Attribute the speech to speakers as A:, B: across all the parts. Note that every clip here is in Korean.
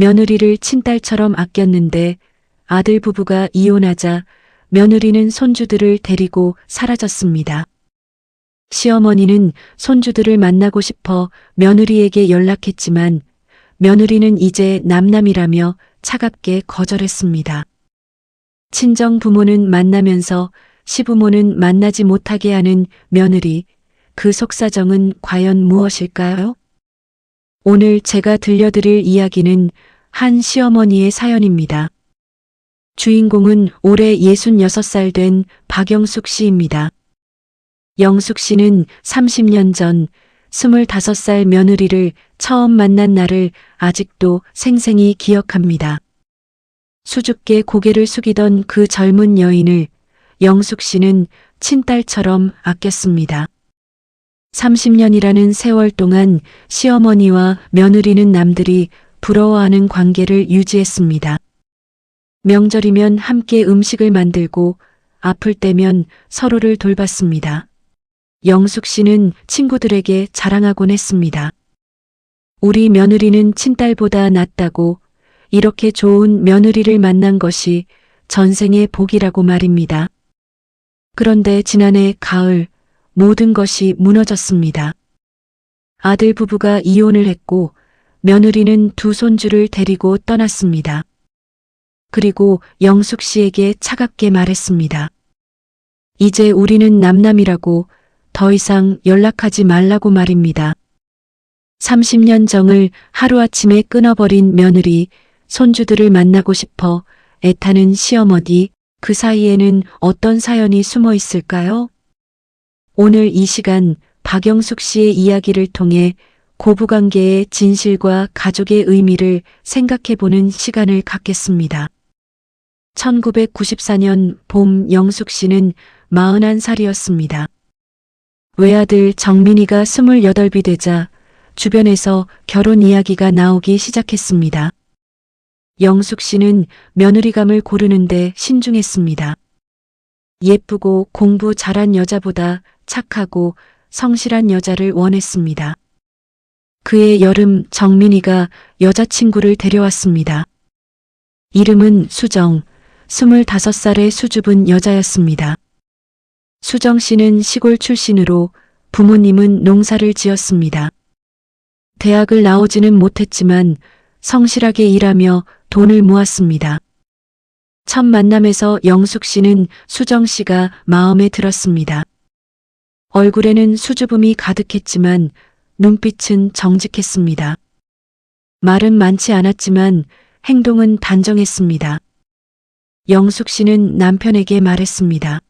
A: 며느리를 친딸처럼 아꼈는데 아들 부부가 이혼하자 며느리는 손주들을 데리고 사라졌습니다. 시어머니는 손주들을 만나고 싶어 며느리에게 연락했지만 며느리는 이제 남남이라며 차갑게 거절했습니다. 친정 부모는 만나면서 시부모는 만나지 못하게 하는 며느리, 그 속사정은 과연 무엇일까요? 오늘 제가 들려드릴 이야기는 한 시어머니의 사연입니다. 주인공은 올해 66살 된 박영숙 씨입니다. 영숙 씨는 30년 전 25살 며느리를 처음 만난 날을 아직도 생생히 기억합니다. 수줍게 고개를 숙이던 그 젊은 여인을 영숙 씨는 친딸처럼 아꼈습니다. 30년이라는 세월 동안 시어머니와 며느리는 남들이 부러워하는 관계를 유지했습니다. 명절이면 함께 음식을 만들고 아플 때면 서로를 돌봤습니다. 영숙 씨는 친구들에게 자랑하곤 했습니다. 우리 며느리는 친딸보다 낫다고, 이렇게 좋은 며느리를 만난 것이 전생의 복이라고 말입니다. 그런데 지난해 가을 모든 것이 무너졌습니다. 아들 부부가 이혼을 했고 며느리는 두 손주를 데리고 떠났습니다. 그리고 영숙 씨에게 차갑게 말했습니다. 이제 우리는 남남이라고, 더 이상 연락하지 말라고 말입니다. 30년 정을 하루아침에 끊어버린 며느리, 손주들을 만나고 싶어 애타는 시어머니, 그 사이에는 어떤 사연이 숨어 있을까요? 오늘 이 시간 박영숙 씨의 이야기를 통해 고부관계의 진실과 가족의 의미를 생각해보는 시간을 갖겠습니다. 1994년 봄 영숙 씨는 41살이었습니다. 외아들 정민이가 28이 되자 주변에서 결혼 이야기가 나오기 시작했습니다. 영숙 씨는 며느리감을 고르는데 신중했습니다. 예쁘고 공부 잘한 여자보다 착하고 성실한 여자를 원했습니다. 그해 여름 정민이가 여자친구를 데려왔습니다. 이름은 수정, 25살의 수줍은 여자였습니다. 수정 씨는 시골 출신으로 부모님은 농사를 지었습니다. 대학을 나오지는 못했지만 성실하게 일하며 돈을 모았습니다. 첫 만남에서 영숙 씨는 수정 씨가 마음에 들었습니다. 얼굴에는 수줍음이 가득했지만 눈빛은 정직했습니다. 말은 많지 않았지만 행동은 단정했습니다. 영숙 씨는 남편에게 말했습니다.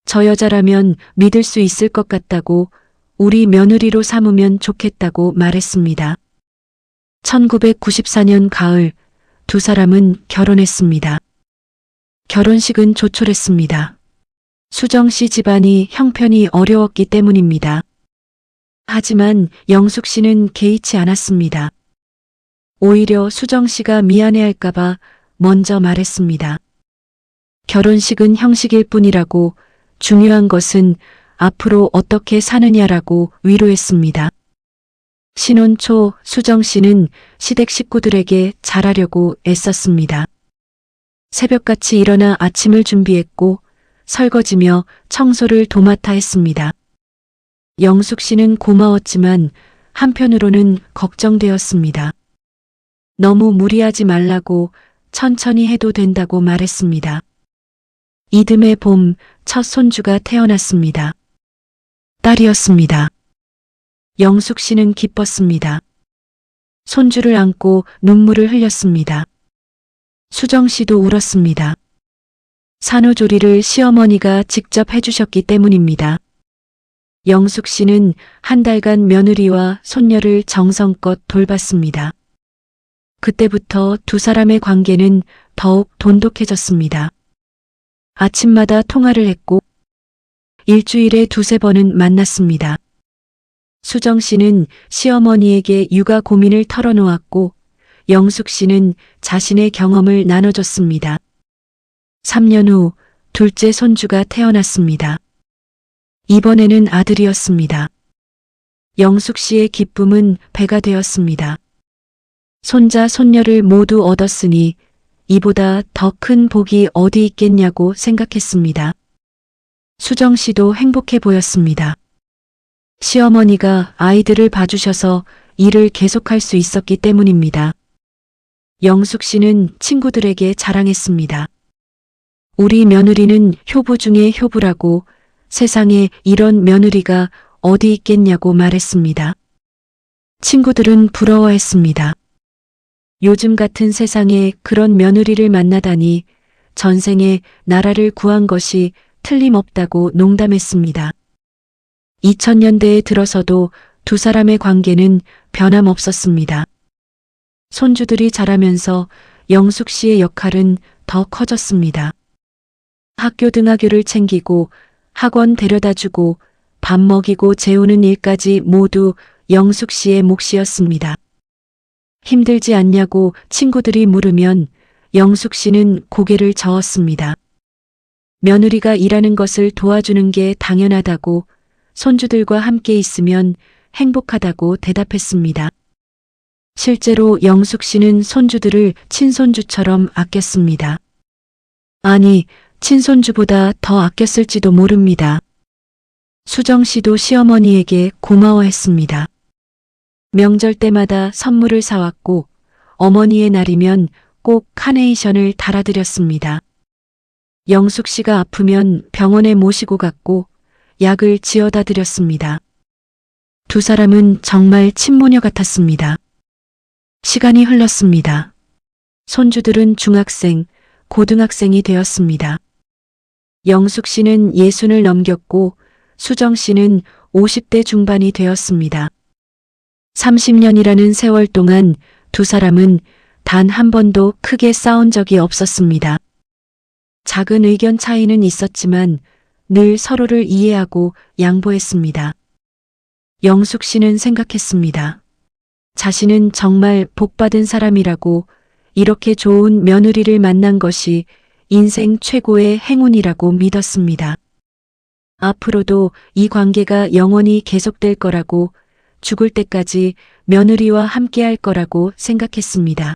A: 저 여자라면 믿을 수 있을 것 같다고, 우리 며느리로 삼으면 좋겠다고 말했습니다. 1994년 가을 두 사람은 결혼했습니다. 결혼식은 조촐했습니다. 수정 씨 집안이 형편이 어려웠기 때문입니다. 하지만 영숙 씨는 개의치 않았습니다. 오히려 수정 씨가 미안해할까봐 먼저 말했습니다. 결혼식은 형식일 뿐이라고, 중요한 것은 앞으로 어떻게 사느냐라고 위로했습니다. 신혼 초 수정 씨는 시댁 식구들에게 잘하려고 애썼습니다. 새벽같이 일어나 아침을 준비했고 설거지며 청소를 도맡아 했습니다. 영숙 씨는 고마웠지만 한편으로는 걱정되었습니다. 너무 무리하지 말라고, 천천히 해도 된다고 말했습니다. 이듬해 봄 첫 손주가 태어났습니다. 딸이었습니다. 영숙 씨는 기뻤습니다. 손주를 안고 눈물을 흘렸습니다. 수정 씨도 울었습니다. 산후조리를 시어머니가 직접 해주셨기 때문입니다. 영숙 씨는 한 달간 며느리와 손녀를 정성껏 돌봤습니다. 그때부터 두 사람의 관계는 더욱 돈독해졌습니다. 아침마다 통화를 했고 일주일에 두세 번은 만났습니다. 수정 씨는 시어머니에게 육아 고민을 털어놓았고 영숙 씨는 자신의 경험을 나눠줬습니다. 3년 후 둘째 손주가 태어났습니다. 이번에는 아들이었습니다. 영숙 씨의 기쁨은 배가 되었습니다. 손자, 손녀를 모두 얻었으니 이보다 더 큰 복이 어디 있겠냐고 생각했습니다. 수정 씨도 행복해 보였습니다. 시어머니가 아이들을 봐주셔서 일을 계속할 수 있었기 때문입니다. 영숙 씨는 친구들에게 자랑했습니다. 우리 며느리는 효부 중에 효부라고, 세상에 이런 며느리가 어디 있겠냐고 말했습니다. 친구들은 부러워했습니다. 요즘 같은 세상에 그런 며느리를 만나다니 전생에 나라를 구한 것이 틀림없다고 농담했습니다. 2000년대에 들어서도 두 사람의 관계는 변함없었습니다. 손주들이 자라면서 영숙 씨의 역할은 더 커졌습니다. 학교 등하교를 챙기고 학원 데려다주고 밥 먹이고 재우는 일까지 모두 영숙 씨의 몫이었습니다. 힘들지 않냐고 친구들이 물으면 영숙 씨는 고개를 저었습니다. 며느리가 일하는 것을 도와주는 게 당연하다고, 손주들과 함께 있으면 행복하다고 대답했습니다. 실제로 영숙 씨는 손주들을 친손주처럼 아꼈습니다. 아니, 친손주보다 더 아꼈을지도 모릅니다. 수정 씨도 시어머니에게 고마워했습니다. 명절 때마다 선물을 사왔고 어머니의 날이면 꼭 카네이션을 달아드렸습니다. 영숙 씨가 아프면 병원에 모시고 갔고 약을 지어다 드렸습니다. 두 사람은 정말 친모녀 같았습니다. 시간이 흘렀습니다. 손주들은 중학생, 고등학생이 되었습니다. 영숙 씨는 60을 넘겼고 수정 씨는 50대 중반이 되었습니다. 30년이라는 세월 동안 두 사람은 단 한 번도 크게 싸운 적이 없었습니다. 작은 의견 차이는 있었지만 늘 서로를 이해하고 양보했습니다. 영숙 씨는 생각했습니다. 자신은 정말 복받은 사람이라고, 이렇게 좋은 며느리를 만난 것이 인생 최고의 행운이라고 믿었습니다. 앞으로도 이 관계가 영원히 계속될 거라고, 죽을 때까지 며느리와 함께할 거라고 생각했습니다.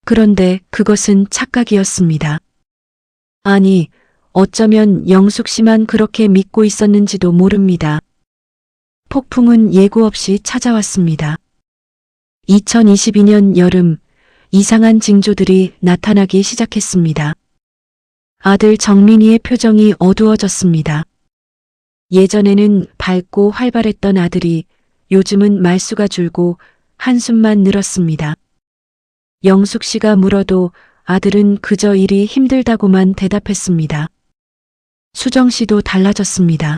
A: 그런데 그것은 착각이었습니다. 아니, 어쩌면 영숙 씨만 그렇게 믿고 있었는지도 모릅니다. 폭풍은 예고 없이 찾아왔습니다. 2022년 여름, 이상한 징조들이 나타나기 시작했습니다. 아들 정민이의 표정이 어두워졌습니다. 예전에는 밝고 활발했던 아들이 요즘은 말수가 줄고 한숨만 늘었습니다. 영숙 씨가 물어도 아들은 그저 일이 힘들다고만 대답했습니다. 수정 씨도 달라졌습니다.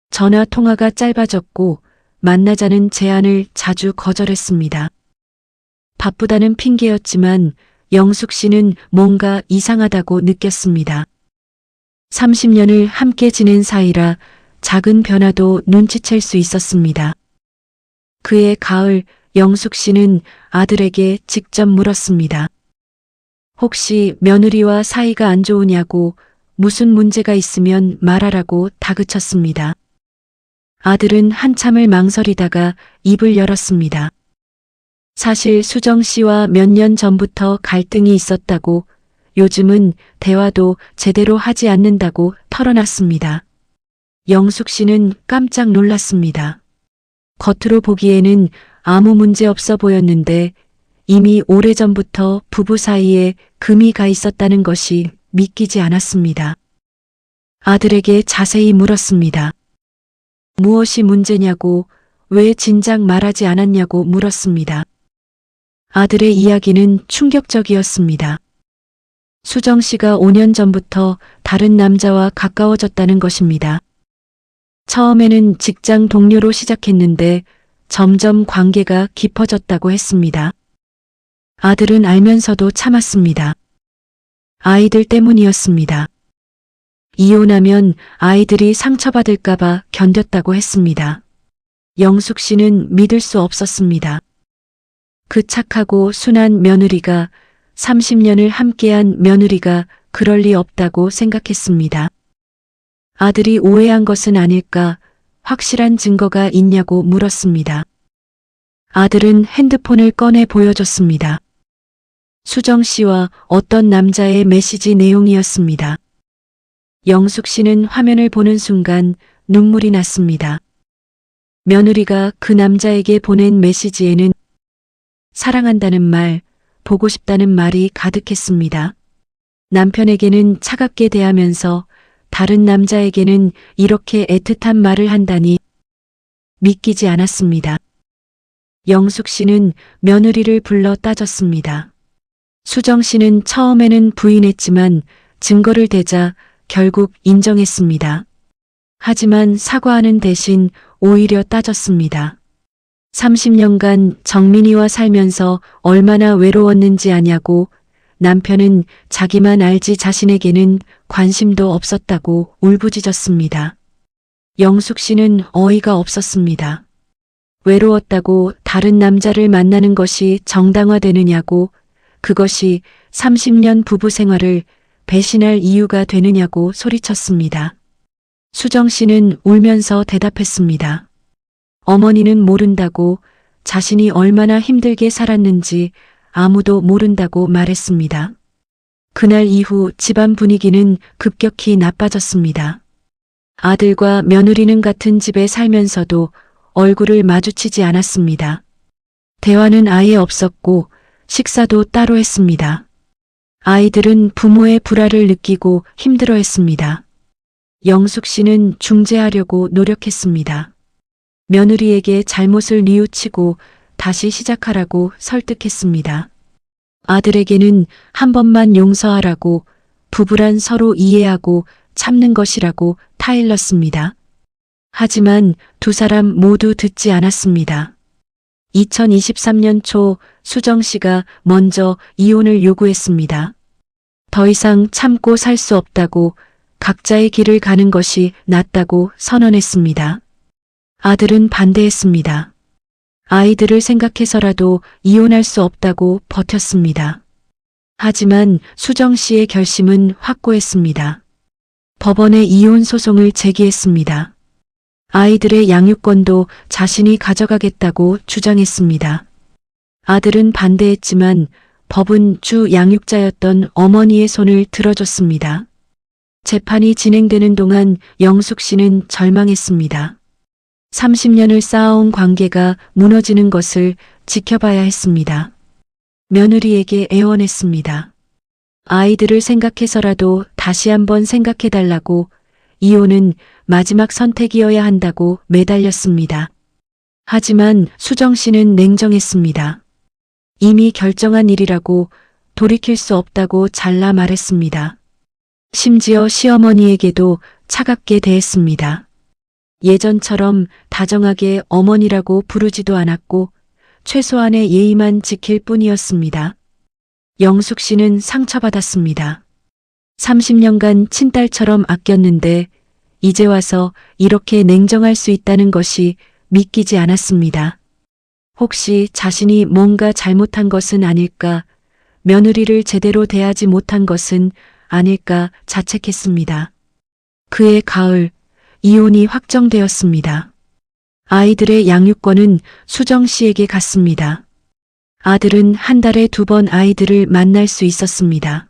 A: 전화 통화가 짧아졌고 만나자는 제안을 자주 거절했습니다. 바쁘다는 핑계였지만 영숙 씨는 뭔가 이상하다고 느꼈습니다. 30년을 함께 지낸 사이라 작은 변화도 눈치챌 수 있었습니다. 그해 가을, 영숙 씨는 아들에게 직접 물었습니다. 혹시 며느리와 사이가 안 좋으냐고, 무슨 문제가 있으면 말하라고 다그쳤습니다. 아들은 한참을 망설이다가 입을 열었습니다. 사실 수정 씨와 몇 년 전부터 갈등이 있었다고, 요즘은 대화도 제대로 하지 않는다고 털어놨습니다. 영숙 씨는 깜짝 놀랐습니다. 겉으로 보기에는 아무 문제 없어 보였는데 이미 오래전부터 부부 사이에 금이 가 있었다는 것이 믿기지 않았습니다. 아들에게 자세히 물었습니다. 무엇이 문제냐고, 왜 진작 말하지 않았냐고 물었습니다. 아들의 이야기는 충격적이었습니다. 수정 씨가 5년 전부터 다른 남자와 가까워졌다는 것입니다. 처음에는 직장 동료로 시작했는데 점점 관계가 깊어졌다고 했습니다. 아들은 알면서도 참았습니다. 아이들 때문이었습니다. 이혼하면 아이들이 상처받을까봐 견뎠다고 했습니다. 영숙 씨는 믿을 수 없었습니다. 그 착하고 순한 며느리가, 30년을 함께한 며느리가 그럴 리 없다고 생각했습니다. 아들이 오해한 것은 아닐까, 확실한 증거가 있냐고 물었습니다. 아들은 핸드폰을 꺼내 보여줬습니다. 수정 씨와 어떤 남자의 메시지 내용이었습니다. 영숙 씨는 화면을 보는 순간 눈물이 났습니다. 며느리가 그 남자에게 보낸 메시지에는 사랑한다는 말, 보고 싶다는 말이 가득했습니다. 남편에게는 차갑게 대하면서 다른 남자에게는 이렇게 애틋한 말을 한다니 믿기지 않았습니다. 영숙 씨는 며느리를 불러 따졌습니다. 수정 씨는 처음에는 부인했지만 증거를 대자 결국 인정했습니다. 하지만 사과하는 대신 오히려 따졌습니다. 30년간 정민이와 살면서 얼마나 외로웠는지 아냐고 남편은 자기만 알지 자신에게는 관심도 없었다고 울부짖었습니다. 영숙 씨는 어이가 없었습니다. 외로웠다고 다른 남자를 만나는 것이 정당화되느냐고, 그것이 30년 부부 생활을 배신할 이유가 되느냐고 소리쳤습니다. 수정 씨는 울면서 대답했습니다. 어머니는 모른다고, 자신이 얼마나 힘들게 살았는지 아무도 모른다고 말했습니다. 그날 이후 집안 분위기는 급격히 나빠졌습니다. 아들과 며느리는 같은 집에 살면서도 얼굴을 마주치지 않았습니다. 대화는 아예 없었고 식사도 따로 했습니다. 아이들은 부모의 불화를 느끼고 힘들어했습니다. 영숙 씨는 중재하려고 노력했습니다. 며느리에게 잘못을 뉘우치고 다시 시작하라고 설득했습니다. 아들에게는 한 번만 용서하라고, 부부란 서로 이해하고 참는 것이라고 타일렀습니다. 하지만 두 사람 모두 듣지 않았습니다. 2023년 초 수정 씨가 먼저 이혼을 요구했습니다. 더 이상 참고 살 수 없다고, 각자의 길을 가는 것이 낫다고 선언했습니다. 아들은 반대했습니다. 아이들을 생각해서라도 이혼할 수 없다고 버텼습니다. 하지만 수정 씨의 결심은 확고했습니다. 법원에 이혼 소송을 제기했습니다. 아이들의 양육권도 자신이 가져가겠다고 주장했습니다. 아들은 반대했지만 법은 주 양육자였던 어머니의 손을 들어줬습니다. 재판이 진행되는 동안 영숙 씨는 절망했습니다. 30년을 쌓아온 관계가 무너지는 것을 지켜봐야 했습니다. 며느리에게 애원했습니다. 아이들을 생각해서라도 다시 한번 생각해달라고, 이혼은 마지막 선택이어야 한다고 매달렸습니다. 하지만 수정 씨는 냉정했습니다. 이미 결정한 일이라고, 돌이킬 수 없다고 잘라 말했습니다. 심지어 시어머니에게도 차갑게 대했습니다. 예전처럼 다정하게 어머니라고 부르지도 않았고 최소한의 예의만 지킬 뿐이었습니다. 영숙 씨는 상처받았습니다. 30년간 친딸처럼 아꼈는데 이제 와서 이렇게 냉정할 수 있다는 것이 믿기지 않았습니다. 혹시 자신이 뭔가 잘못한 것은 아닐까, 며느리를 제대로 대하지 못한 것은 아닐까 자책했습니다. 그해 가을, 이혼이 확정되었습니다. 아이들의 양육권은 수정 씨에게 갔습니다. 아들은 한 달에 2번 아이들을 만날 수 있었습니다.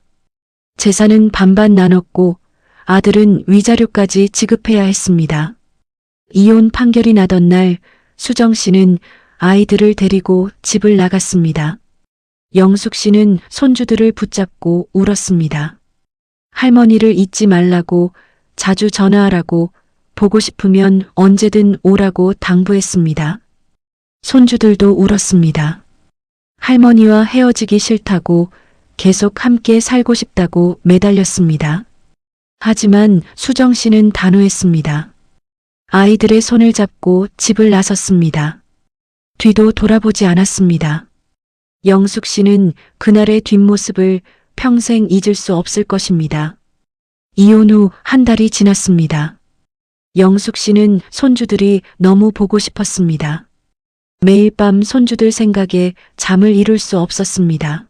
A: 재산은 반반 나눴고 아들은 위자료까지 지급해야 했습니다. 이혼 판결이 나던 날 수정 씨는 아이들을 데리고 집을 나갔습니다. 영숙 씨는 손주들을 붙잡고 울었습니다. 할머니를 잊지 말라고, 자주 전화하라고, 보고 싶으면 언제든 오라고 당부했습니다. 손주들도 울었습니다. 할머니와 헤어지기 싫다고, 계속 함께 살고 싶다고 매달렸습니다. 하지만 수정 씨는 단호했습니다. 아이들의 손을 잡고 집을 나섰습니다. 뒤도 돌아보지 않았습니다. 영숙 씨는 그날의 뒷모습을 평생 잊을 수 없을 것입니다. 이혼 후 한 달이 지났습니다. 영숙 씨는 손주들이 너무 보고 싶었습니다. 매일 밤 손주들 생각에 잠을 이룰 수 없었습니다.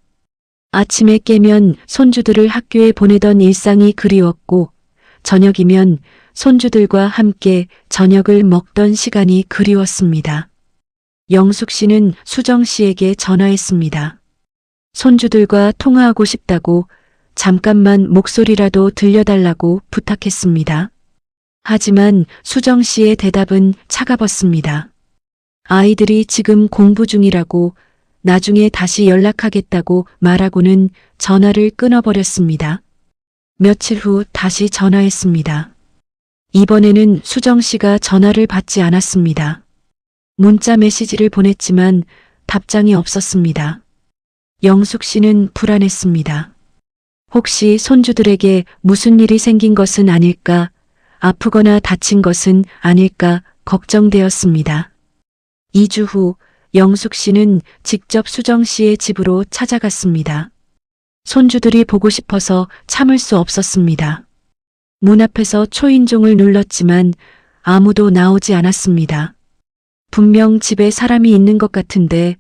A: 아침에 깨면 손주들을 학교에 보내던 일상이 그리웠고, 저녁이면 손주들과 함께 저녁을 먹던 시간이 그리웠습니다. 영숙 씨는 수정 씨에게 전화했습니다. 손주들과 통화하고 싶다고 잠깐만 목소리라도 들려달라고 부탁했습니다. 하지만 수정 씨의 대답은 차가웠습니다. 아이들이 지금 공부 중이라고 나중에 다시 연락하겠다고 말하고는 전화를 끊어버렸습니다. 며칠 후 다시 전화했습니다. 이번에는 수정 씨가 전화를 받지 않았습니다. 문자 메시지를 보냈지만 답장이 없었습니다. 영숙 씨는 불안했습니다. 혹시 손주들에게 무슨 일이 생긴 것은 아닐까, 아프거나 다친 것은 아닐까 걱정되었습니다. 2주 후 영숙 씨는 직접 수정 씨의 집으로 찾아갔습니다. 손주들이 보고 싶어서 참을 수 없었습니다. 문 앞에서 초인종을 눌렀지만 아무도 나오지 않았습니다. 분명 집에 사람이 있는 것 같은데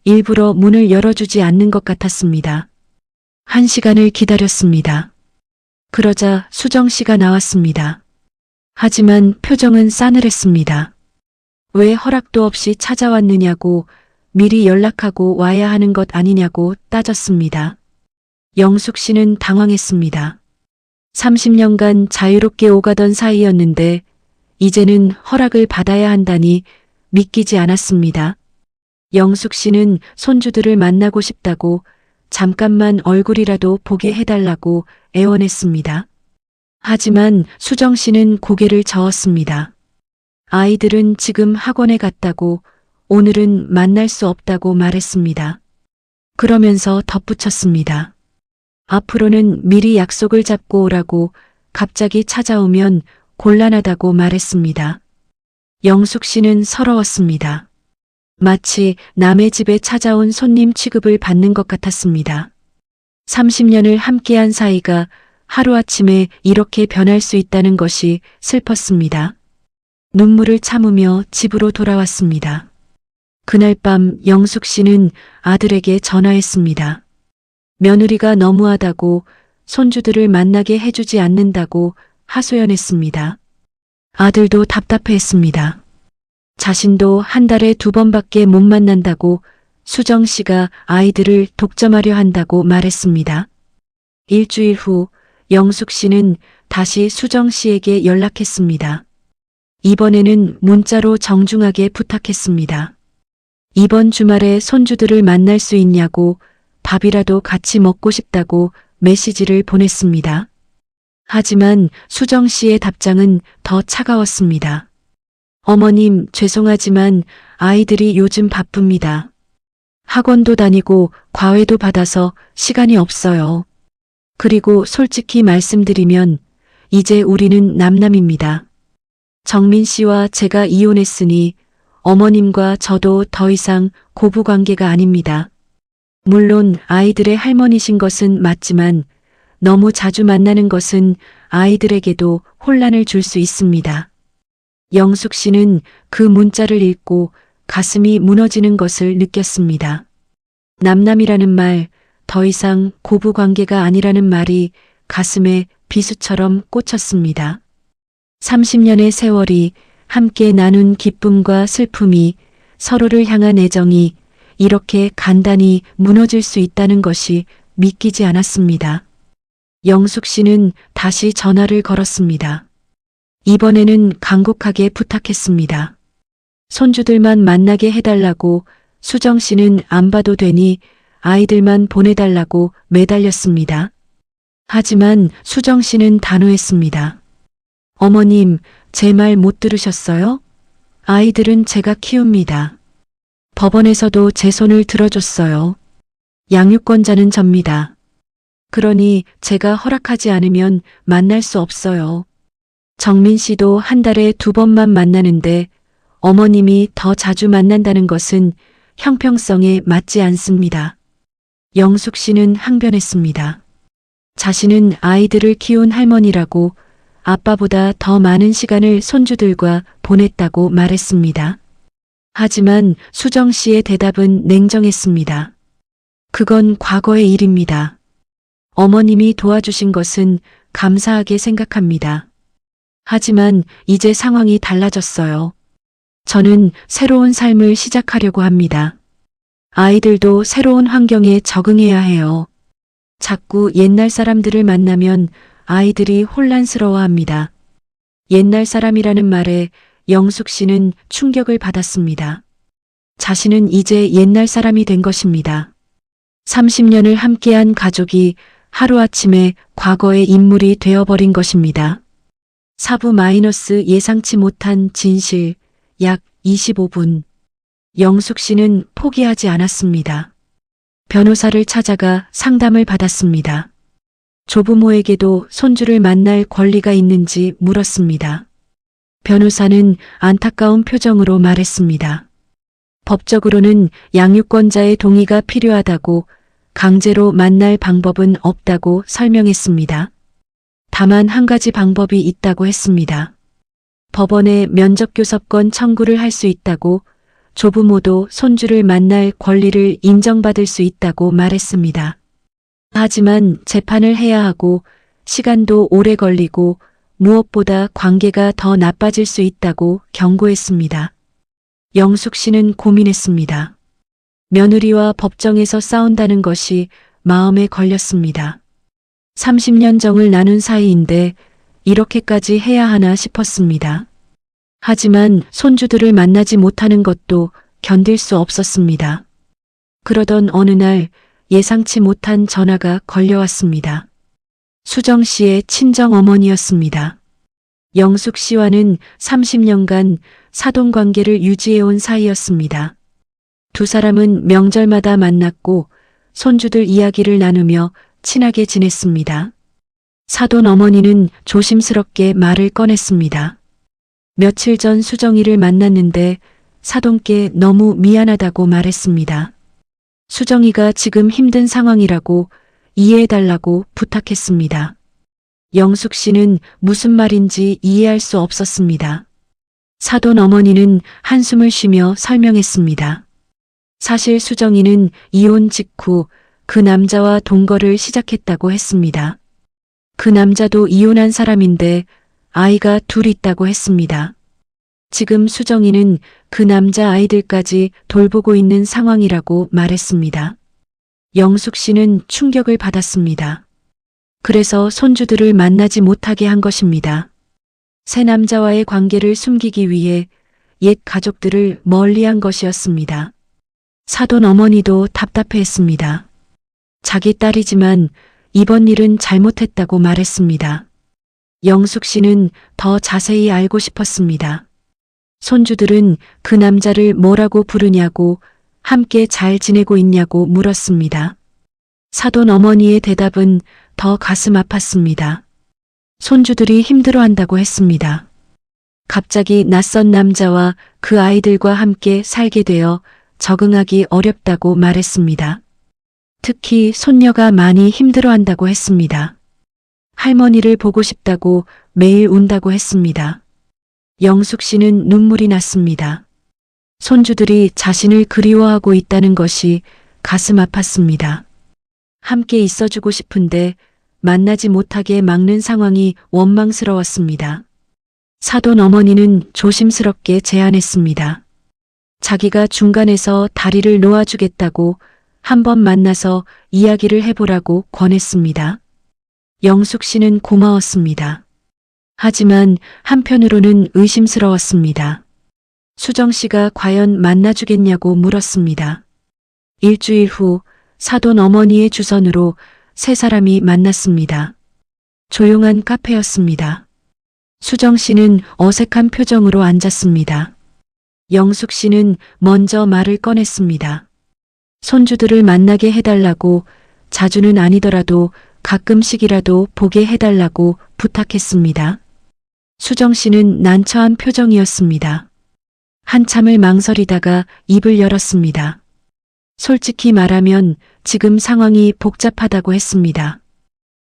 A: 일부러 문을 열어주지 않는 것 같았습니다. 1시간을 기다렸습니다. 그러자 수정 씨가 나왔습니다. 하지만 표정은 싸늘했습니다. 왜 허락도 없이 찾아왔느냐고, 미리 연락하고 와야 하는 것 아니냐고 따졌습니다. 영숙 씨는 당황했습니다. 30년간 자유롭게 오가던 사이였는데 이제는 허락을 받아야 한다니 믿기지 않았습니다. 영숙 씨는 손주들을 만나고 싶다고 잠깐만 얼굴이라도 보게 해달라고 애원했습니다. 하지만 수정 씨는 고개를 저었습니다. 아이들은 지금 학원에 갔다고, 오늘은 만날 수 없다고 말했습니다. 그러면서 덧붙였습니다. 앞으로는 미리 약속을 잡고 오라고, 갑자기 찾아오면 곤란하다고 말했습니다. 영숙 씨는 서러웠습니다. 마치 남의 집에 찾아온 손님 취급을 받는 것 같았습니다. 30년을 함께한 사이가 하루아침에 이렇게 변할 수 있다는 것이 슬펐습니다. 눈물을 참으며 집으로 돌아왔습니다. 그날 밤 영숙 씨는 아들에게 전화했습니다. 며느리가 너무하다고, 손주들을 만나게 해주지 않는다고 하소연했습니다. 아들도 답답해했습니다. 자신도 한 달에 2번밖에 못 만난다고, 수정 씨가 아이들을 독점하려 한다고 말했습니다. 일주일 후 영숙 씨는 다시 수정 씨에게 연락했습니다. 이번에는 문자로 정중하게 부탁했습니다. 이번 주말에 손주들을 만날 수 있냐고, 밥이라도 같이 먹고 싶다고 메시지를 보냈습니다. 하지만 수정 씨의 답장은 더 차가웠습니다. 어머님, 죄송하지만 아이들이 요즘 바쁩니다. 학원도 다니고 과외도 받아서 시간이 없어요. 그리고 솔직히 말씀드리면 이제 우리는 남남입니다. 정민 씨와 제가 이혼했으니 어머님과 저도 더 이상 고부관계가 아닙니다. 물론 아이들의 할머니신 것은 맞지만 너무 자주 만나는 것은 아이들에게도 혼란을 줄 수 있습니다. 영숙 씨는 그 문자를 읽고 가슴이 무너지는 것을 느꼈습니다. 남남이라는 말, 더 이상 고부관계가 아니라는 말이 가슴에 비수처럼 꽂혔습니다. 30년의 세월이 함께 나눈 기쁨과 슬픔이, 서로를 향한 애정이 이렇게 간단히 무너질 수 있다는 것이 믿기지 않았습니다. 영숙 씨는 다시 전화를 걸었습니다. 이번에는 간곡하게 부탁했습니다. 손주들만 만나게 해달라고. 수정 씨는 안 봐도 되니 아이들만 보내달라고 매달렸습니다. 하지만 수정 씨는 단호했습니다. 어머님, 제 말 못 들으셨어요? 아이들은 제가 키웁니다. 법원에서도 제 손을 들어줬어요. 양육권자는 접니다. 그러니 제가 허락하지 않으면 만날 수 없어요. 정민 씨도 한 달에 2번만 만나는데 어머님이 더 자주 만난다는 것은 형평성에 맞지 않습니다. 영숙 씨는 항변했습니다. 자신은 아이들을 키운 할머니라고, 아빠보다 더 많은 시간을 손주들과 보냈다고 말했습니다. 하지만 수정 씨의 대답은 냉정했습니다. 그건 과거의 일입니다. 어머님이 도와주신 것은 감사하게 생각합니다. 하지만 이제 상황이 달라졌어요. 저는 새로운 삶을 시작하려고 합니다. 아이들도 새로운 환경에 적응해야 해요. 자꾸 옛날 사람들을 만나면 아이들이 혼란스러워합니다. 옛날 사람이라는 말에 영숙 씨는 충격을 받았습니다. 자신은 이제 옛날 사람이 된 것입니다. 30년을 함께한 가족이 하루아침에 과거의 인물이 되어버린 것입니다. 사부 마이너스 예상치 못한 진실, 약 25분. 영숙 씨는 포기하지 않았습니다. 변호사를 찾아가 상담을 받았습니다. 조부모에게도 손주를 만날 권리가 있는지 물었습니다. 변호사는 안타까운 표정으로 말했습니다. 법적으로는 양육권자의 동의가 필요하다고 강제로 만날 방법은 없다고 설명했습니다. 다만 한 가지 방법이 있다고 했습니다. 법원에 면접교섭권 청구를 할 수 있다고 조부모도 손주를 만날 권리를 인정받을 수 있다고 말했습니다. 하지만 재판을 해야 하고 시간도 오래 걸리고 무엇보다 관계가 더 나빠질 수 있다고 경고했습니다. 영숙 씨는 고민했습니다. 며느리와 법정에서 싸운다는 것이 마음에 걸렸습니다. 30년 정을 나눈 사이인데 이렇게까지 해야 하나 싶었습니다. 하지만 손주들을 만나지 못하는 것도 견딜 수 없었습니다. 그러던 어느 날 예상치 못한 전화가 걸려왔습니다. 수정 씨의 친정 어머니였습니다. 영숙 씨와는 30년간 사돈 관계를 유지해온 사이였습니다. 두 사람은 명절마다 만났고 손주들 이야기를 나누며 친하게 지냈습니다. 사돈 어머니는 조심스럽게 말을 꺼냈습니다. 며칠 전 수정이를 만났는데 사돈께 너무 미안하다고 말했습니다. 수정이가 지금 힘든 상황이라고 이해해달라고 부탁했습니다. 영숙 씨는 무슨 말인지 이해할 수 없었습니다. 사돈 어머니는 한숨을 쉬며 설명했습니다. 사실 수정이는 이혼 직후 그 남자와 동거를 시작했다고 했습니다. 그 남자도 이혼한 사람인데 아이가 둘 있다고 했습니다. 지금 수정이는 그 남자 아이들까지 돌보고 있는 상황이라고 말했습니다. 영숙 씨는 충격을 받았습니다. 그래서 손주들을 만나지 못하게 한 것입니다. 새 남자와의 관계를 숨기기 위해 옛 가족들을 멀리한 것이었습니다. 사돈 어머니도 답답해했습니다. 자기 딸이지만 이번 일은 잘못했다고 말했습니다. 영숙 씨는 더 자세히 알고 싶었습니다. 손주들은 그 남자를 뭐라고 부르냐고 함께 잘 지내고 있냐고 물었습니다. 사돈 어머니의 대답은 더 가슴 아팠습니다. 손주들이 힘들어한다고 했습니다. 갑자기 낯선 남자와 그 아이들과 함께 살게 되어 적응하기 어렵다고 말했습니다. 특히 손녀가 많이 힘들어한다고 했습니다. 할머니를 보고 싶다고 매일 운다고 했습니다. 영숙 씨는 눈물이 났습니다. 손주들이 자신을 그리워하고 있다는 것이 가슴 아팠습니다. 함께 있어주고 싶은데 만나지 못하게 막는 상황이 원망스러웠습니다. 사돈 어머니는 조심스럽게 제안했습니다. 자기가 중간에서 다리를 놓아주겠다고 한번 만나서 이야기를 해보라고 권했습니다. 영숙 씨는 고마웠습니다. 하지만 한편으로는 의심스러웠습니다. 수정 씨가 과연 만나주겠냐고 물었습니다. 일주일 후 사돈 어머니의 주선으로 세 사람이 만났습니다. 조용한 카페였습니다. 수정 씨는 어색한 표정으로 앉았습니다. 영숙 씨는 먼저 말을 꺼냈습니다. 손주들을 만나게 해달라고, 자주는 아니더라도 가끔씩이라도 보게 해달라고 부탁했습니다. 수정 씨는 난처한 표정이었습니다. 한참을 망설이다가 입을 열었습니다. 솔직히 말하면 지금 상황이 복잡하다고 했습니다.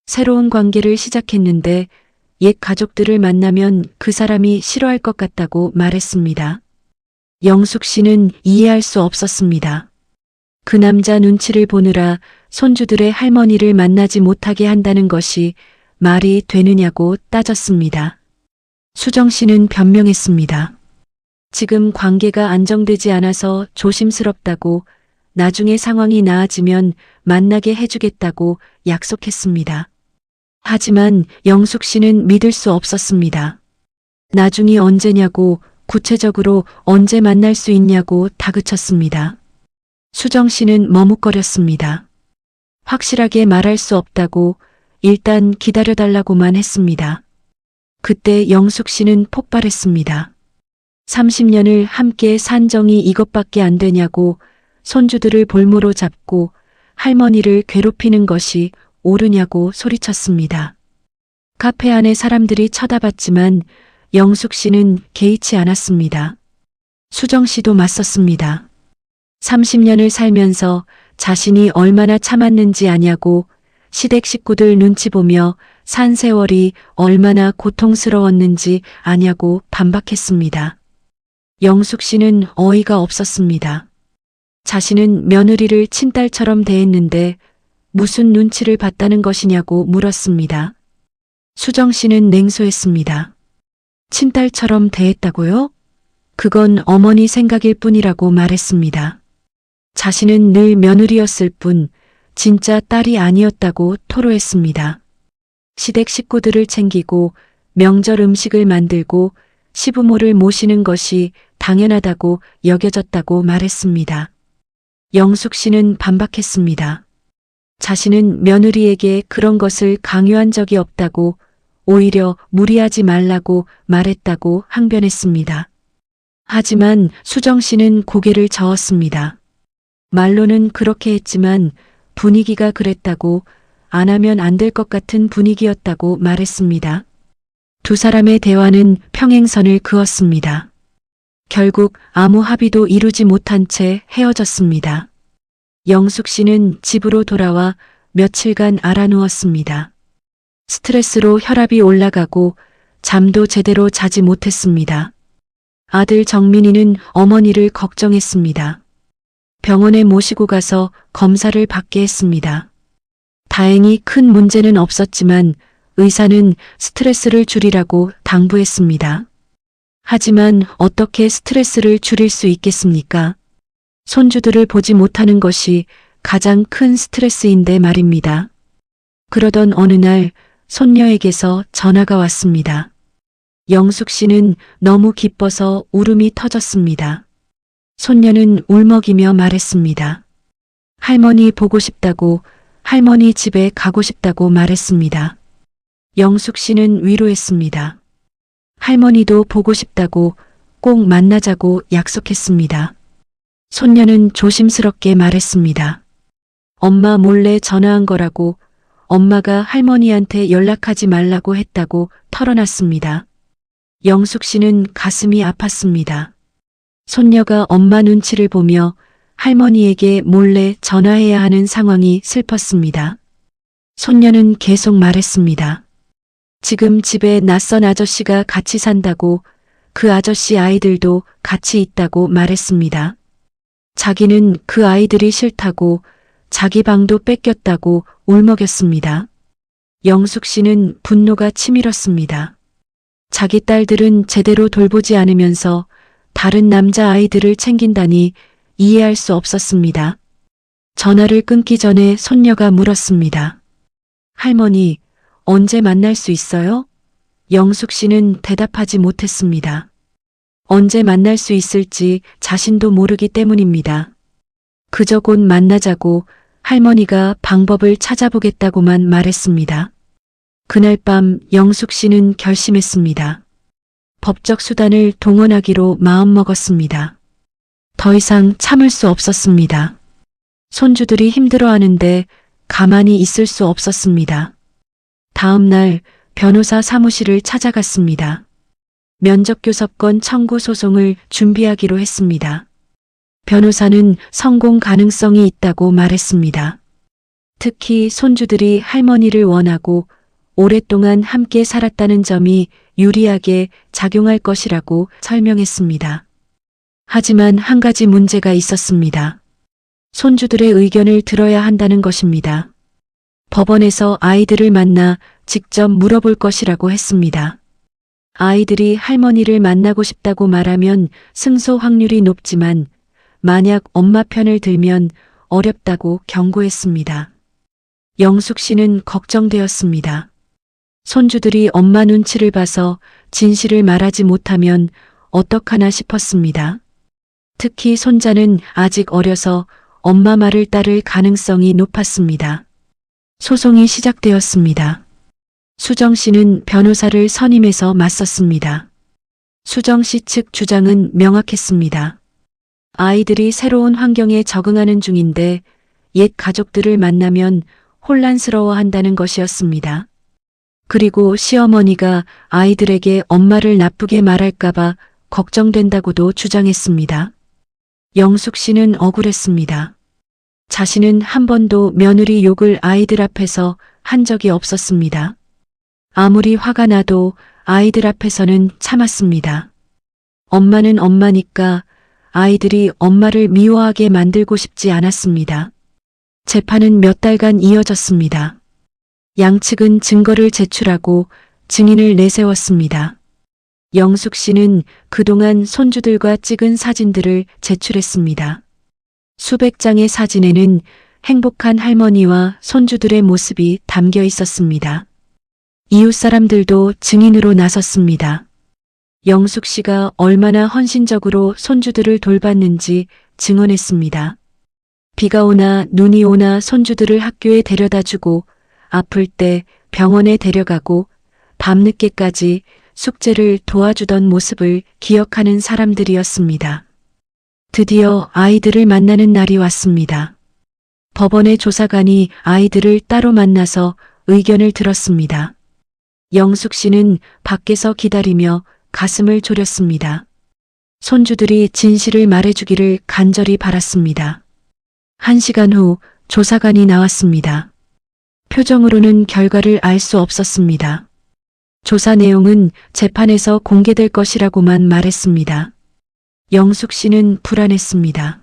A: 새로운 관계를 시작했는데 옛 가족들을 만나면 그 사람이 싫어할 것 같다고 말했습니다. 영숙 씨는 이해할 수 없었습니다. 그 남자 눈치를 보느라 손주들의 할머니를 만나지 못하게 한다는 것이 말이 되느냐고 따졌습니다. 수정 씨는 변명했습니다. 지금 관계가 안정되지 않아서 조심스럽다고 나중에 상황이 나아지면 만나게 해주겠다고 약속했습니다. 하지만 영숙 씨는 믿을 수 없었습니다. 나중이 언제냐고, 구체적으로 언제 만날 수 있냐고 다그쳤습니다. 수정 씨는 머뭇거렸습니다. 확실하게 말할 수 없다고 일단 기다려달라고만 했습니다. 그때 영숙 씨는 폭발했습니다. 30년을 함께 산 정이 이것밖에 안 되냐고 손주들을 볼모로 잡고 할머니를 괴롭히는 것이 옳으냐고 소리쳤습니다. 카페 안에 사람들이 쳐다봤지만 영숙 씨는 개의치 않았습니다. 수정 씨도 맞섰습니다. 30년을 살면서 자신이 얼마나 참았는지 아냐고 시댁 식구들 눈치 보며 산 세월이 얼마나 고통스러웠는지 아냐고 반박했습니다. 영숙 씨는 어이가 없었습니다. 자신은 며느리를 친딸처럼 대했는데 무슨 눈치를 봤다는 것이냐고 물었습니다. 수정 씨는 냉소했습니다. 친딸처럼 대했다고요? 그건 어머니 생각일 뿐이라고 말했습니다. 자신은 늘 며느리였을 뿐 진짜 딸이 아니었다고 토로했습니다. 시댁 식구들을 챙기고 명절 음식을 만들고 시부모를 모시는 것이 당연하다고 여겨졌다고 말했습니다. 영숙 씨는 반박했습니다. 자신은 며느리에게 그런 것을 강요한 적이 없다고 오히려 무리하지 말라고 말했다고 항변했습니다. 하지만 수정 씨는 고개를 저었습니다. 말로는 그렇게 했지만 분위기가 그랬다고 안 하면 안 될 것 같은 분위기였다고 말했습니다. 두 사람의 대화는 평행선을 그었습니다. 결국 아무 합의도 이루지 못한 채 헤어졌습니다. 영숙 씨는 집으로 돌아와 며칠간 알아누웠습니다. 스트레스로 혈압이 올라가고 잠도 제대로 자지 못했습니다. 아들 정민이는 어머니를 걱정했습니다. 병원에 모시고 가서 검사를 받게 했습니다. 다행히 큰 문제는 없었지만 의사는 스트레스를 줄이라고 당부했습니다. 하지만 어떻게 스트레스를 줄일 수 있겠습니까? 손주들을 보지 못하는 것이 가장 큰 스트레스인데 말입니다. 그러던 어느 날 손녀에게서 전화가 왔습니다. 영숙 씨는 너무 기뻐서 울음이 터졌습니다. 손녀는 울먹이며 말했습니다. 할머니 보고 싶다고, 할머니 집에 가고 싶다고 말했습니다. 영숙 씨는 위로했습니다. 할머니도 보고 싶다고 꼭 만나자고 약속했습니다. 손녀는 조심스럽게 말했습니다. 엄마 몰래 전화한 거라고, 엄마가 할머니한테 연락하지 말라고 했다고 털어놨습니다. 영숙 씨는 가슴이 아팠습니다. 손녀가 엄마 눈치를 보며 할머니에게 몰래 전화해야 하는 상황이 슬펐습니다. 손녀는 계속 말했습니다. 지금 집에 낯선 아저씨가 같이 산다고, 그 아저씨 아이들도 같이 있다고 말했습니다. 자기는 그 아이들이 싫다고, 자기 방도 뺏겼다고 울먹였습니다. 영숙 씨는 분노가 치밀었습니다. 자기 딸들은 제대로 돌보지 않으면서 다른 남자 아이들을 챙긴다니 이해할 수 없었습니다. 전화를 끊기 전에 손녀가 물었습니다. 할머니, 언제 만날 수 있어요? 영숙 씨는 대답하지 못했습니다. 언제 만날 수 있을지 자신도 모르기 때문입니다. 그저 곧 만나자고 할머니가 방법을 찾아보겠다고만 말했습니다. 그날 밤 영숙 씨는 결심했습니다. 법적 수단을 동원하기로 마음먹었습니다. 더 이상 참을 수 없었습니다. 손주들이 힘들어하는데 가만히 있을 수 없었습니다. 다음 날 변호사 사무실을 찾아갔습니다. 면접교섭권 청구 소송을 준비하기로 했습니다. 변호사는 성공 가능성이 있다고 말했습니다. 특히 손주들이 할머니를 원하고 오랫동안 함께 살았다는 점이 유리하게 작용할 것이라고 설명했습니다. 하지만 한 가지 문제가 있었습니다. 손주들의 의견을 들어야 한다는 것입니다. 법원에서 아이들을 만나 직접 물어볼 것이라고 했습니다. 아이들이 할머니를 만나고 싶다고 말하면 승소 확률이 높지만 만약 엄마 편을 들면 어렵다고 경고했습니다. 영숙 씨는 걱정되었습니다. 손주들이 엄마 눈치를 봐서 진실을 말하지 못하면 어떡하나 싶었습니다. 특히 손자는 아직 어려서 엄마 말을 따를 가능성이 높았습니다. 소송이 시작되었습니다. 수정 씨는 변호사를 선임해서 맞섰습니다. 수정 씨 측 주장은 명확했습니다. 아이들이 새로운 환경에 적응하는 중인데 옛 가족들을 만나면 혼란스러워한다는 것이었습니다. 그리고 시어머니가 아이들에게 엄마를 나쁘게 말할까봐 걱정된다고도 주장했습니다. 영숙 씨는 억울했습니다. 자신은 한 번도 며느리 욕을 아이들 앞에서 한 적이 없었습니다. 아무리 화가 나도 아이들 앞에서는 참았습니다. 엄마는 엄마니까 아이들이 엄마를 미워하게 만들고 싶지 않았습니다. 재판은 몇 달간 이어졌습니다. 양측은 증거를 제출하고 증인을 내세웠습니다. 영숙 씨는 그동안 손주들과 찍은 사진들을 제출했습니다. 수백 장의 사진에는 행복한 할머니와 손주들의 모습이 담겨 있었습니다. 이웃 사람들도 증인으로 나섰습니다. 영숙 씨가 얼마나 헌신적으로 손주들을 돌봤는지 증언했습니다. 비가 오나 눈이 오나 손주들을 학교에 데려다주고 아플 때 병원에 데려가고 밤늦게까지 숙제를 도와주던 모습을 기억하는 사람들이었습니다. 드디어 아이들을 만나는 날이 왔습니다. 법원의 조사관이 아이들을 따로 만나서 의견을 들었습니다. 영숙 씨는 밖에서 기다리며 가슴을 졸였습니다. 손주들이 진실을 말해주기를 간절히 바랐습니다. 1시간 후 조사관이 나왔습니다. 표정으로는 결과를 알 수 없었습니다. 조사 내용은 재판에서 공개될 것이라고만 말했습니다. 영숙 씨는 불안했습니다.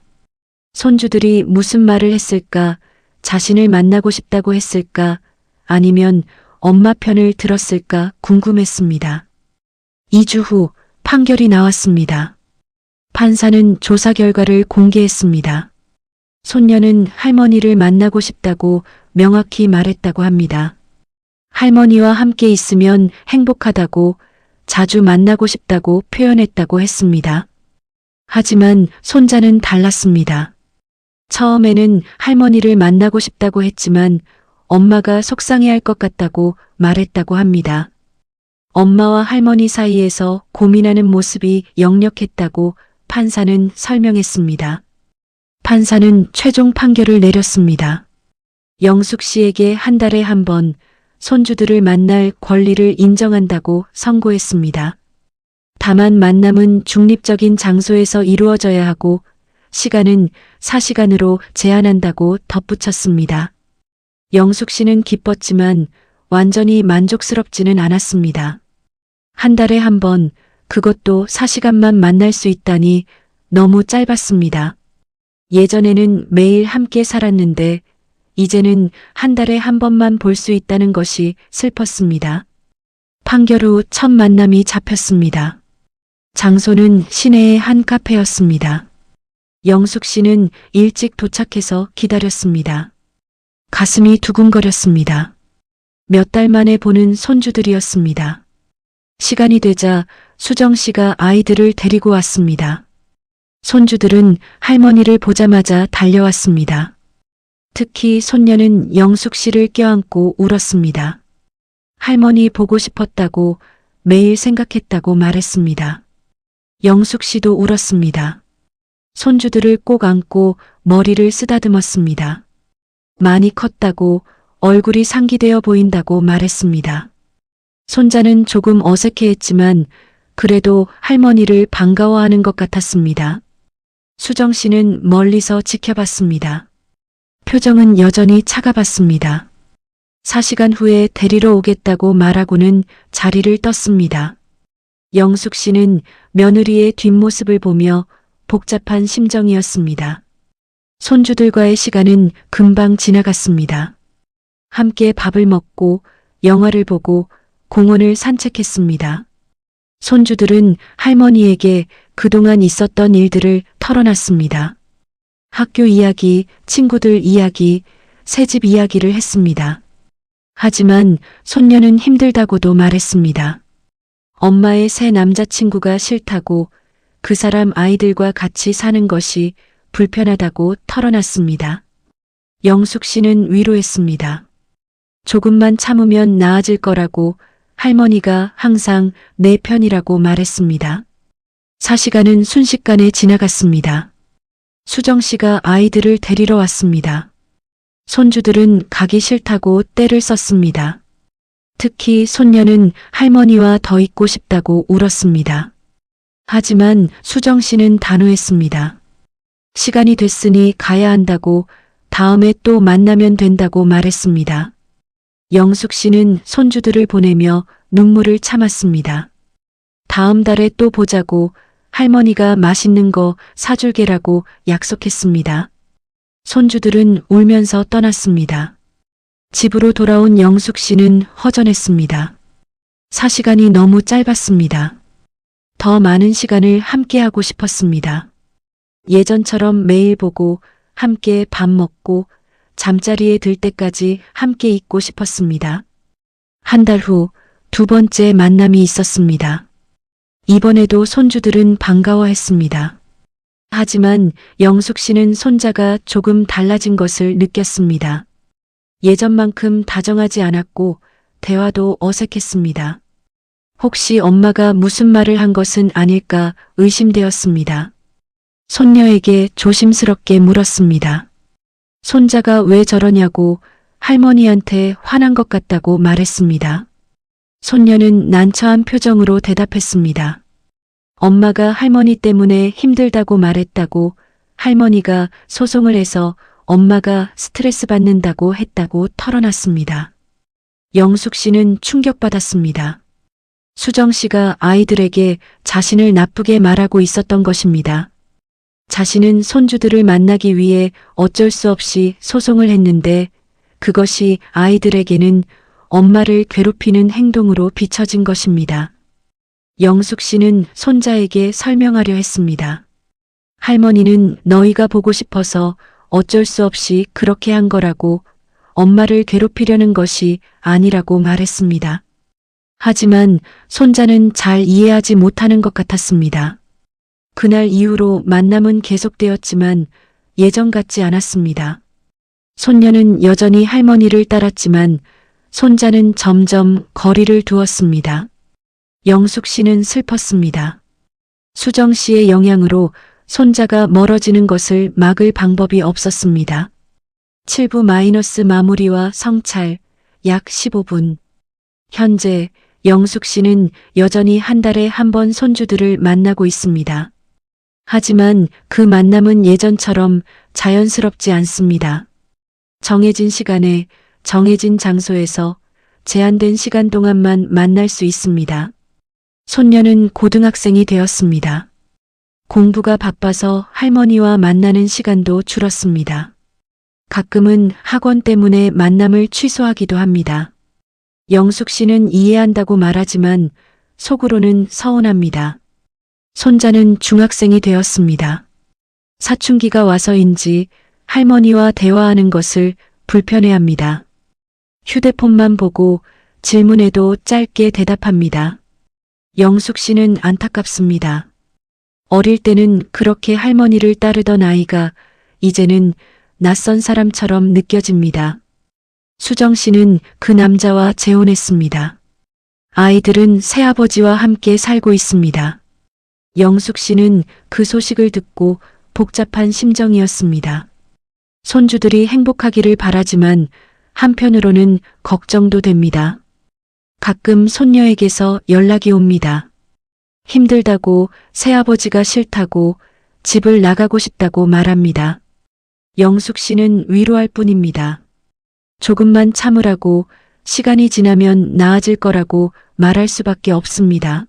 A: 손주들이 무슨 말을 했을까? 자신을 만나고 싶다고 했을까? 아니면 엄마 편을 들었을까 궁금했습니다. 2주 후 판결이 나왔습니다. 판사는 조사 결과를 공개했습니다. 손녀는 할머니를 만나고 싶다고 명확히 말했다고 합니다. 할머니와 함께 있으면 행복하다고 자주 만나고 싶다고 표현했다고 했습니다. 하지만 손자는 달랐습니다. 처음에는 할머니를 만나고 싶다고 했지만 엄마가 속상해할 것 같다고 말했다고 합니다. 엄마와 할머니 사이에서 고민하는 모습이 역력했다고 판사는 설명했습니다. 판사는 최종 판결을 내렸습니다. 영숙 씨에게 한 달에 한 번 손주들을 만날 권리를 인정한다고 선고했습니다. 다만 만남은 중립적인 장소에서 이루어져야 하고 시간은 4시간으로 제한한다고 덧붙였습니다. 영숙 씨는 기뻤지만 완전히 만족스럽지는 않았습니다. 한 달에 한 번, 그것도 4시간만 만날 수 있다니 너무 짧았습니다. 예전에는 매일 함께 살았는데 이제는 한 달에 한 번만 볼 수 있다는 것이 슬펐습니다. 판결 후 첫 만남이 잡혔습니다. 장소는 시내의 한 카페였습니다. 영숙 씨는 일찍 도착해서 기다렸습니다. 가슴이 두근거렸습니다. 몇 달 만에 보는 손주들이었습니다. 시간이 되자 수정 씨가 아이들을 데리고 왔습니다. 손주들은 할머니를 보자마자 달려왔습니다. 특히 손녀는 영숙 씨를 껴안고 울었습니다. 할머니 보고 싶었다고 매일 생각했다고 말했습니다. 영숙 씨도 울었습니다. 손주들을 꼭 안고 머리를 쓰다듬었습니다. 많이 컸다고 얼굴이 상기되어 보인다고 말했습니다. 손자는 조금 어색해했지만 그래도 할머니를 반가워하는 것 같았습니다. 수정 씨는 멀리서 지켜봤습니다. 표정은 여전히 차가웠습니다. 4시간 후에 데리러 오겠다고 말하고는 자리를 떴습니다. 영숙 씨는 며느리의 뒷모습을 보며 복잡한 심정이었습니다. 손주들과의 시간은 금방 지나갔습니다. 함께 밥을 먹고 영화를 보고 공원을 산책했습니다. 손주들은 할머니에게 그동안 있었던 일들을 털어놨습니다. 학교 이야기, 친구들 이야기, 새집 이야기를 했습니다. 하지만 손녀는 힘들다고도 말했습니다. 엄마의 새 남자친구가 싫다고, 그 사람 아이들과 같이 사는 것이 불편하다고 털어놨습니다. 영숙 씨는 위로했습니다. 조금만 참으면 나아질 거라고 할머니가 항상 내 편이라고 말했습니다. 4시간은 순식간에 지나갔습니다. 수정 씨가 아이들을 데리러 왔습니다. 손주들은 가기 싫다고 떼를 썼습니다. 특히 손녀는 할머니와 더 있고 싶다고 울었습니다. 하지만 수정 씨는 단호했습니다. 시간이 됐으니 가야 한다고, 다음에 또 만나면 된다고 말했습니다. 영숙 씨는 손주들을 보내며 눈물을 참았습니다. 다음 달에 또 보자고, 할머니가 맛있는 거 사줄게라고 약속했습니다. 손주들은 울면서 떠났습니다. 집으로 돌아온 영숙 씨는 허전했습니다. 4시간이 너무 짧았습니다. 더 많은 시간을 함께하고 싶었습니다. 예전처럼 매일 보고 함께 밥 먹고 잠자리에 들 때까지 함께 있고 싶었습니다. 한 달 후 두 번째 만남이 있었습니다. 이번에도 손주들은 반가워했습니다. 하지만 영숙 씨는 손자가 조금 달라진 것을 느꼈습니다. 예전만큼 다정하지 않았고 대화도 어색했습니다. 혹시 엄마가 무슨 말을 한 것은 아닐까 의심되었습니다. 손녀에게 조심스럽게 물었습니다. 손자가 왜 저러냐고, 할머니한테 화난 것 같다고 말했습니다. 손녀는 난처한 표정으로 대답했습니다. 엄마가 할머니 때문에 힘들다고 말했다고, 할머니가 소송을 해서 엄마가 스트레스 받는다고 했다고 털어놨습니다. 영숙 씨는 충격받았습니다. 수정 씨가 아이들에게 자신을 나쁘게 말하고 있었던 것입니다. 자신은 손주들을 만나기 위해 어쩔 수 없이 소송을 했는데 그것이 아이들에게는 엄마를 괴롭히는 행동으로 비춰진 것입니다. 영숙 씨는 손자에게 설명하려 했습니다. 할머니는 너희가 보고 싶어서 어쩔 수 없이 그렇게 한 거라고, 엄마를 괴롭히려는 것이 아니라고 말했습니다. 하지만 손자는 잘 이해하지 못하는 것 같았습니다. 그날 이후로 만남은 계속되었지만 예전 같지 않았습니다. 손녀는 여전히 할머니를 따랐지만 손자는 점점 거리를 두었습니다. 영숙 씨는 슬펐습니다. 수정 씨의 영향으로 손자가 멀어지는 것을 막을 방법이 없었습니다. 7부 마이너스 마무리와 성찰, 약 15분. 현재 영숙 씨는 여전히 한 달에 한 번 손주들을 만나고 있습니다. 하지만 그 만남은 예전처럼 자연스럽지 않습니다. 정해진 시간에, 정해진 장소에서 제한된 시간 동안만 만날 수 있습니다. 손녀는 고등학생이 되었습니다. 공부가 바빠서 할머니와 만나는 시간도 줄었습니다. 가끔은 학원 때문에 만남을 취소하기도 합니다. 영숙 씨는 이해한다고 말하지만 속으로는 서운합니다. 손자는 중학생이 되었습니다. 사춘기가 와서인지 할머니와 대화하는 것을 불편해합니다. 휴대폰만 보고 질문에도 짧게 대답합니다. 영숙 씨는 안타깝습니다. 어릴 때는 그렇게 할머니를 따르던 아이가 이제는 낯선 사람처럼 느껴집니다. 수정 씨는 그 남자와 재혼했습니다. 아이들은 새아버지와 함께 살고 있습니다. 영숙 씨는 그 소식을 듣고 복잡한 심정이었습니다. 손주들이 행복하기를 바라지만 한편으로는 걱정도 됩니다. 가끔 손녀에게서 연락이 옵니다. 힘들다고, 새아버지가 싫다고, 집을 나가고 싶다고 말합니다. 영숙 씨는 위로할 뿐입니다. 조금만 참으라고, 시간이 지나면 나아질 거라고 말할 수밖에 없습니다.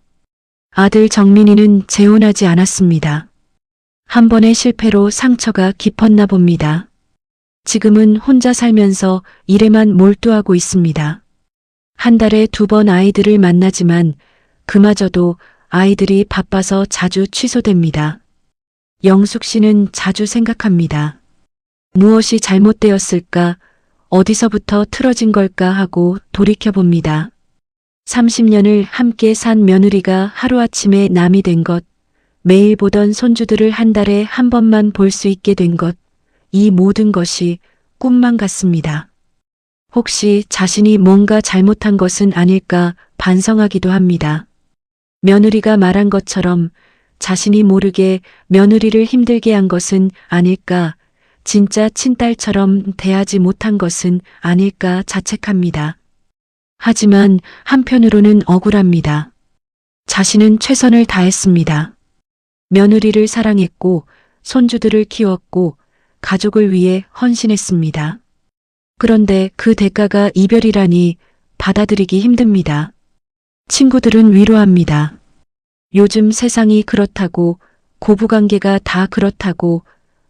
A: 아들 정민이는 재혼하지 않았습니다. 한 번의 실패로 상처가 깊었나 봅니다. 지금은 혼자 살면서 일에만 몰두하고 있습니다. 한 달에 2번 아이들을 만나지만 그마저도 아이들이 바빠서 자주 취소됩니다. 영숙 씨는 자주 생각합니다. 무엇이 잘못되었을까? 어디서부터 틀어진 걸까 하고 돌이켜봅니다. 30년을 함께 산 며느리가 하루아침에 남이 된 것, 매일 보던 손주들을 한 달에 한 번만 볼 수 있게 된 것, 이 모든 것이 꿈만 같습니다. 혹시 자신이 뭔가 잘못한 것은 아닐까 반성하기도 합니다. 며느리가 말한 것처럼 자신이 모르게 며느리를 힘들게 한 것은 아닐까, 진짜 친딸처럼 대하지 못한 것은 아닐까 자책합니다. 하지만 한편으로는 억울합니다. 자신은 최선을 다했습니다. 며느리를 사랑했고 손주들을 키웠고 가족을 위해 헌신했습니다. 그런데 그 대가가 이별이라니 받아들이기 힘듭니다. 친구들은 위로합니다. 요즘 세상이 그렇다고, 고부관계가 다 그렇다고,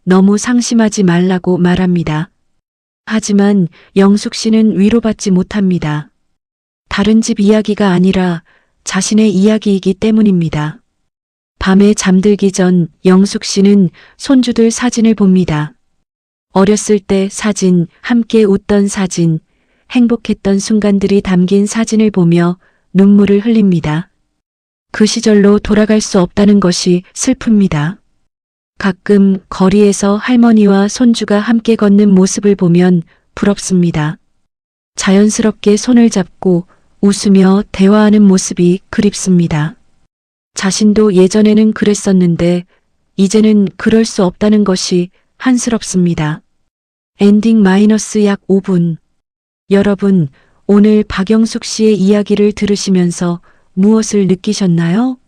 A: 너무 상심하지 말라고 말합니다. 하지만 영숙 씨는 위로받지 못합니다. 다른 집 이야기가 아니라 자신의 이야기이기 때문입니다. 밤에 잠들기 전 영숙 씨는 손주들 사진을 봅니다. 어렸을 때 사진, 함께 웃던 사진, 행복했던 순간들이 담긴 사진을 보며 눈물을 흘립니다. 그 시절로 돌아갈 수 없다는 것이 슬픕니다. 가끔 거리에서 할머니와 손주가 함께 걷는 모습을 보면 부럽습니다. 자연스럽게 손을 잡고 웃으며 대화하는 모습이 그립습니다. 자신도 예전에는 그랬었는데 이제는 그럴 수 없다는 것이 한스럽습니다. 엔딩 마이너스 약 5분. 여러분, 오늘 박영숙 씨의 이야기를 들으시면서 무엇을 느끼셨나요?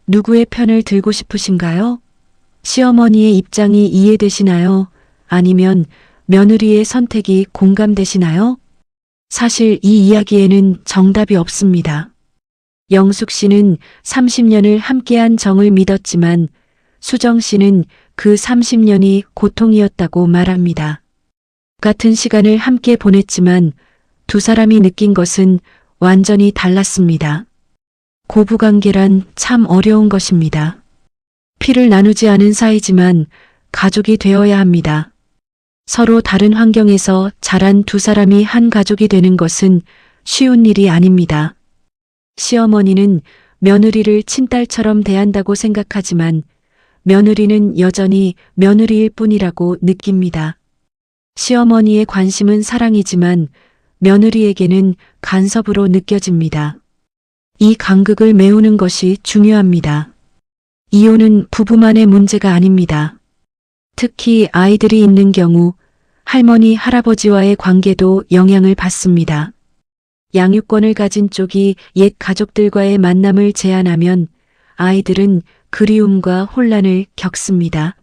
A: 누구의 편을 들고 싶으신가요? 시어머니의 입장이 이해되시나요? 아니면 며느리의 선택이 공감되시나요? 사실 이 이야기에는 정답이 없습니다. 영숙 씨는 30년을 함께한 정을 믿었지만 수정 씨는 그 30년이 고통이었다고 말합니다. 같은 시간을 함께 보냈지만 두 사람이 느낀 것은 완전히 달랐습니다. 고부관계란 참 어려운 것입니다. 피를 나누지 않은 사이지만 가족이 되어야 합니다. 서로 다른 환경에서 자란 두 사람이 한 가족이 되는 것은 쉬운 일이 아닙니다. 시어머니는 며느리를 친딸처럼 대한다고 생각하지만 며느리는 여전히 며느리일 뿐이라고 느낍니다. 시어머니의 관심은 사랑이지만 며느리에게는 간섭으로 느껴집니다. 이 간극을 메우는 것이 중요합니다. 이혼은 부부만의 문제가 아닙니다. 특히 아이들이 있는 경우 할머니, 할아버지와의 관계도 영향을 받습니다. 양육권을 가진 쪽이 옛 가족들과의 만남을 제한하면 아이들은 그리움과 혼란을 겪습니다.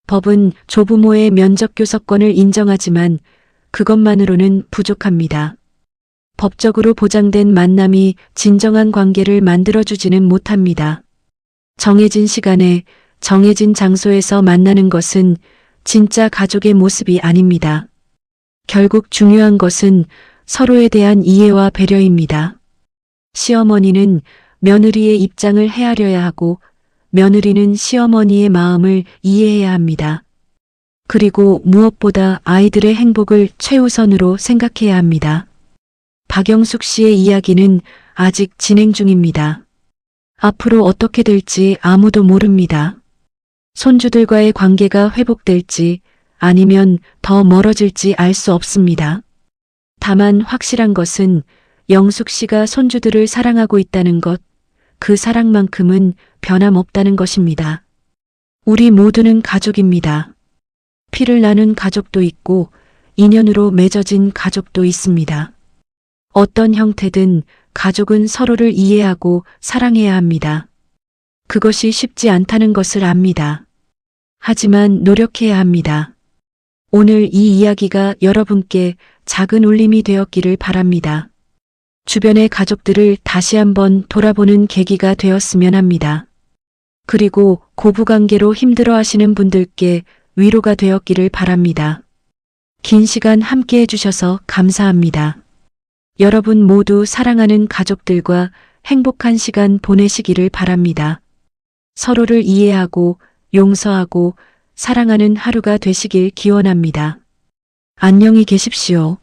A: 법은 조부모의 면접교섭권을 인정하지만 그것만으로는 부족합니다. 법적으로 보장된 만남이 진정한 관계를 만들어주지는 못합니다. 정해진 시간에 정해진 장소에서 만나는 것은 진짜 가족의 모습이 아닙니다. 결국 중요한 것은 서로에 대한 이해와 배려입니다. 시어머니는 며느리의 입장을 헤아려야 하고 며느리는 시어머니의 마음을 이해해야 합니다. 그리고 무엇보다 아이들의 행복을 최우선으로 생각해야 합니다. 박영숙 씨의 이야기는 아직 진행 중입니다. 앞으로 어떻게 될지 아무도 모릅니다. 손주들과의 관계가 회복될지 아니면 더 멀어질지 알 수 없습니다. 다만 확실한 것은 영숙 씨가 손주들을 사랑하고 있다는 것, 그 사랑만큼은 변함없다는 것입니다. 우리 모두는 가족입니다. 피를 나눈 가족도 있고 인연으로 맺어진 가족도 있습니다. 어떤 형태든 가족은 서로를 이해하고 사랑해야 합니다. 그것이 쉽지 않다는 것을 압니다. 하지만 노력해야 합니다. 오늘 이 이야기가 여러분께 작은 울림이 되었기를 바랍니다. 주변의 가족들을 다시 한번 돌아보는 계기가 되었으면 합니다. 그리고 고부관계로 힘들어하시는 분들께 위로가 되었기를 바랍니다. 긴 시간 함께 해주셔서 감사합니다. 여러분 모두 사랑하는 가족들과 행복한 시간 보내시기를 바랍니다. 서로를 이해하고 용서하고 사랑하는 하루가 되시길 기원합니다. 안녕히 계십시오.